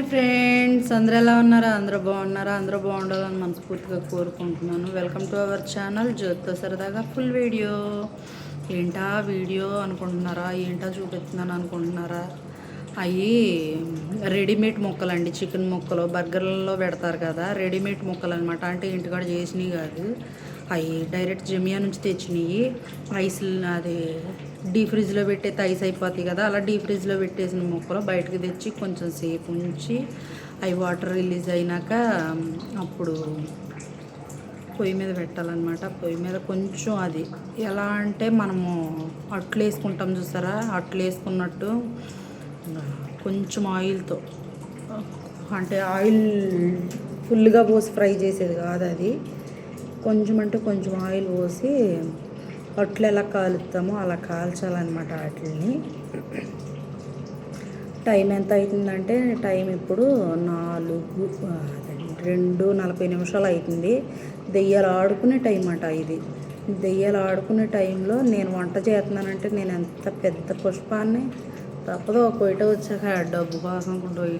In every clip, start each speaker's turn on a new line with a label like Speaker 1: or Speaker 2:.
Speaker 1: Friends, అందరూ ఎలా ఉన్నారా? అందరూ బాగున్నారా? అందరూ బాగుండాలని మనస్ఫూర్తిగా కోరుకుంటున్నాను. వెల్కమ్ టు అవర్ ఛానల్ జ్యోతితో సరదాగా ఫుల్ వీడియో. ఏంటా వీడియో అనుకుంటున్నారా? ఏంటా చూపిస్తున్నాను అనుకుంటున్నారా? అవి రెడీమేడ్ ముక్కలండి. చికెన్ ముక్కలు బర్గర్లలో పెడతారు కదా, రెడీమేడ్ ముక్కలు అనమాట. అంటే ఇంటికాడ చేసినవి కాదు, అవి డైరెక్ట్ జమియా నుంచి తెచ్చినవి. ఐస్ అది డీ ఫ్రిడ్జ్లో పెట్టేది ఐస్ అయిపోతాయి కదా, అలా డీ ఫ్రిడ్జ్లో పెట్టేసిన ముక్కలు బయటకు తెచ్చి కొంచెం సేపు ఉంచి అవి వాటర్ రిలీజ్ అయినాక అప్పుడు పొయ్యి మీద పెట్టాలన్నమాట. పొయ్యి మీద కొంచెం అది ఎలా అంటే మనము అట్లు వేసుకుంటాం చూసారా, అట్లు వేసుకున్నట్టు కొంచెం ఆయిల్తో, అంటే ఆయిల్ ఫుల్గా పోసి ఫ్రై చేసేది కాదు అది, కొంచెం అంటే కొంచెం ఆయిల్ పోసి అట్లు ఎలా కాలుస్తామో అలా కాల్చాలన్నమాట వాటిని. టైం ఎంత అవుతుందంటే, టైం ఇప్పుడు 2:40 అవుతుంది. దెయ్యాలు ఆడుకునే టైం అట ఇది. దెయ్యాలు ఆడుకునే టైంలో నేను వంట చేస్తున్నానంటే నేను ఎంత పెద్ద పుష్పాన్ని తప్పదు. కొయిట వచ్చాక డబ్బు కోసం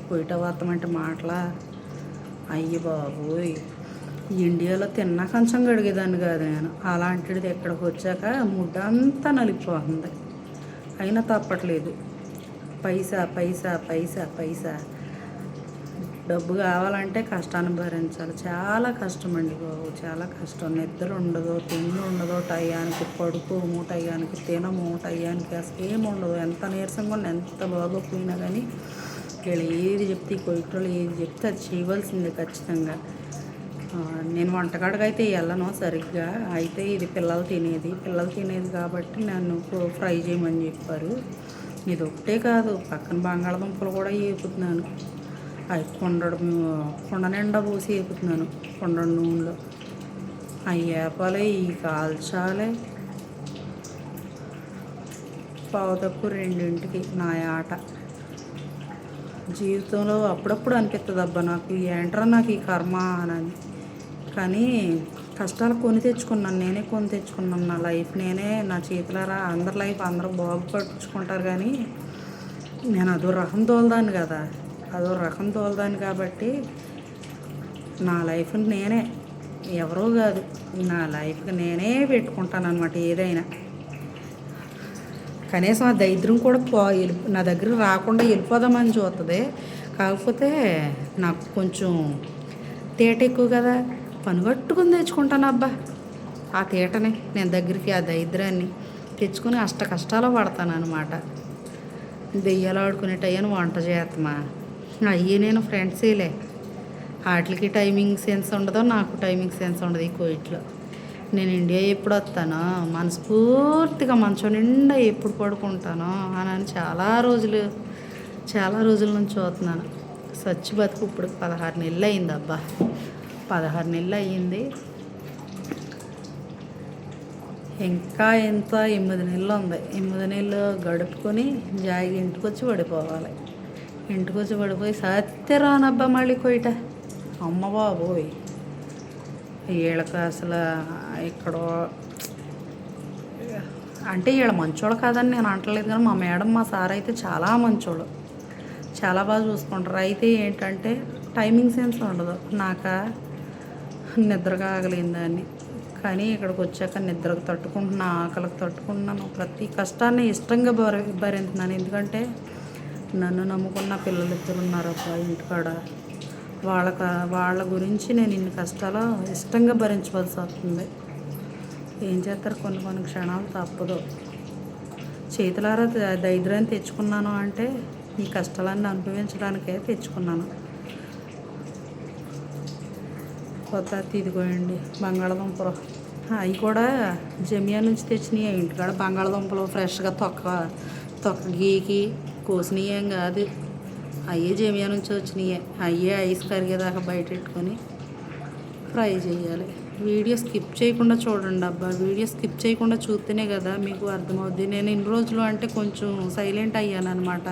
Speaker 1: కొయిట వస్తామంటే మాటలా. అయ్యి బాబోయ్, ఇండియాలో తిన్నా కొంచెం గడిగేదాన్ని కాదు నేను. అలాంటిది ఎక్కడికి వచ్చాక ముడ్డంతా నలిగిపోతుంది. అయినా తప్పట్లేదు. పైసా పైసా పైసా పైసా. డబ్బు కావాలంటే కష్టాన్ని భరించాలి. చాలా కష్టం అండి బాబు, చాలా కష్టం. నిద్ర ఉండదు, తిండి ఉండదు, టయానికి పడుకోము, టయానికి తినము, టయానికి అసలు ఏమి ఉండదు. ఎంత నీరసంగా ఉన్నా, ఎంత బాగోపోయినా కానీ వీళ్ళు ఏది చెప్తే, కొయిటోళ్ళు ఏది చెప్తే అది చేయవలసిందే ఖచ్చితంగా. నేను వంటకాడికి అయితే వెళ్ళను సరిగ్గా. అయితే ఇది పిల్లలు తినేది కాబట్టి నన్ను ఫ్రై చేయమని చెప్పారు. ఇది ఒకటే కాదు, పక్కన బంగాళదుంపలు కూడా వేపుతున్నాను. అవి కుండ నిండా పోసి వేపుతున్నాను, కుండ నూనెలో. అవి వేపాలి, ఇవి కాల్చాలి. పావు తక్కువ 2ంటికి నా ఆట. జీవితంలో అప్పుడప్పుడు అనిపిస్తుంది, అబ్బా నాకు ఏంట్రా నాకు ఈ కర్మ అని. కానీ కష్టాలు కొని తెచ్చుకున్నాను, నేనే కొని తెచ్చుకున్నాను. నా లైఫ్ నేనే, నా చేతులారా. అందరి లైఫ్ అందరూ బాగుపడుచుకుంటారు కానీ నేను అదో రకం తోలదాన్ని కాబట్టి నా లైఫ్ని నేనే, ఎవరో కాదు, నా లైఫ్కి నేనే పెట్టుకుంటాను అనమాట. ఏదైనా కనీసం ఆ దరిద్రం కూడా నా దగ్గర రాకుండా వెళ్ళిపోదామని చూస్తుంది. కాకపోతే నాకు కొంచెం తేట ఎక్కువ కదా, పనిగట్టుకుని తెచ్చుకుంటాను అబ్బా. ఆ తేటని నేను దగ్గరికి, ఆ దరిద్రాన్ని తెచ్చుకుని అష్ట కష్టాలు పడతాను అనమాట. దెయ్యాలు ఆడుకునేటయ్యని వంట చేస్తామా అయ్యి నేను ఫ్రెండ్సేలే. వాటికి టైమింగ్ సెన్స్ ఉండదు, నాకు టైమింగ్ సెన్స్ ఉండదు. ఈ కోయిట్లో నేను ఇండియా ఎప్పుడు వస్తానో, మనస్ఫూర్తిగా మంచం నిండా ఎప్పుడు పడుకుంటానో అని చాలా రోజుల నుంచి చూస్తున్నాను. సచ్చి బతుకు ఇప్పుడు 16 నెలలు అయింది అబ్బా, 16 నెలలు అయ్యింది. ఇంకా ఎంత 8 నెలలు ఉంది. 8 నెలలు గడుపుకొని జాయిగా ఇంటికి వచ్చి పడిపోయి సత్యరానబ్బా మళ్ళీ కొయిట. అమ్మ బాబోయ్, వీళ్ళకి అసలు ఎక్కడో, అంటే వీళ్ళ మంచోళ్ళు కాదని నేను అంటలేదు కానీ మా మేడం, మా సార్ అయితే చాలా మంచోళ్ళు, చాలా బాగా చూసుకుంటారు. అయితే ఏంటంటే టైమింగ్ సెన్స్ ఉండదు. నిద్ర కాగలేందాన్ని. కానీ ఇక్కడికి వచ్చాక నిద్రకు తట్టుకుంటున్నా, ఆకలికి తట్టుకుంటున్నాను. ప్రతి కష్టాన్ని ఇష్టంగా భరించున్నాను. ఎందుకంటే నన్ను నమ్ముకున్న పిల్లలు 2 ఉన్నారు అబ్బా ఇంటికాడ. వాళ్ళ గురించి నేను ఇన్ని కష్టాలు ఇష్టంగా భరించవలసి వస్తుంది. ఏం చేస్తారు, కొన్ని క్షణాలు తప్పదు. చేతులారా దరిద్రాన్ని తెచ్చుకున్నాను అంటే ఈ కష్టాలన్నీ అనుభవించడానికే తెచ్చుకున్నాను. కొత్త ఇదిగోండి బంగాళదుంపలు, అవి కూడా జమియా నుంచి తెచ్చినాయి. ఇంటికాడ బంగాళదుంపలు ఫ్రెష్గా తొక్క గీకి కోసినవి ఏం కాదు, అయ్యే జమియా నుంచి వచ్చినాయి. అయ్యే ఐస్ కరిగేదాకా బయట పెట్టుకొని ఫ్రై చేయాలి. వీడియో స్కిప్ చేయకుండా చూడండి అబ్బా. వీడియో స్కిప్ చేయకుండా చూస్తేనే కదా మీకు అర్థమవుద్ది. నేను ఇన్ని రోజులు అంటే కొంచెం సైలెంట్ అయ్యాను అనమాట.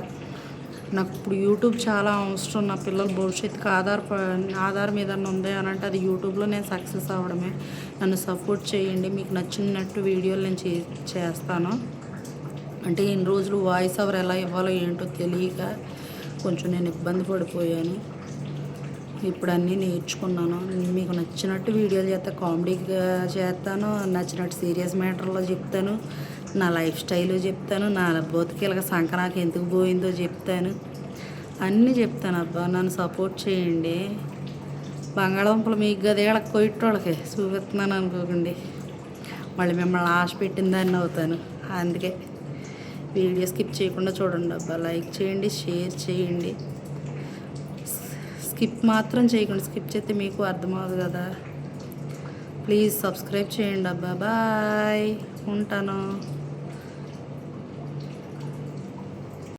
Speaker 1: నాకు ఇప్పుడు యూట్యూబ్ చాలా అవసరం. నా పిల్లల భవిష్యత్తుకి ఆధారం ఏదన్నా ఉంది అని అంటే అది యూట్యూబ్లో నేను సక్సెస్ అవ్వడమే. నన్ను సపోర్ట్ చేయండి. మీకు నచ్చినట్టు వీడియోలు నేను చేస్తాను. అంటే ఇన్ని రోజులు వాయిస్ ఓవర్ ఎలా ఇవ్వాలో ఏంటో తెలియక కొంచెం నేను ఇబ్బంది పడిపోయాను. ఇప్పుడు అన్నీ నేర్చుకున్నాను. మీకు నచ్చినట్టు వీడియోలు చేస్తా, కామెడీగా చేస్తాను, నచ్చినట్టు సీరియస్ మ్యాటర్లో చెప్తాను, నా లైఫ్ స్టైల్ చెప్తాను, నా బతుకిలక సంక్రాంతి ఎందుకు పోయిందో చెప్తాను, అన్నీ చెప్తాను. అబ్బా నన్ను సపోర్ట్ చేయండి. బంగాళదుంపలు మీకు గదేళ్ళ కొయ్యటోళ్ళకి చూపిస్తున్నాను అనుకోకండి, మళ్ళీ మిమ్మల్ని ఆశ పెట్టిన దాన్ని అవుతాను. అందుకే వీడియో స్కిప్ చేయకుండా చూడండి అబ్బా. లైక్ చేయండి, షేర్ చేయండి, స్కిప్ మాత్రం చేయకండి. స్కిప్ చేస్తే మీకు అర్థమవుతుంది కదా. ప్లీజ్ సబ్స్క్రైబ్ చేయండి అబ్బా. బాయ్, ఉంటాను.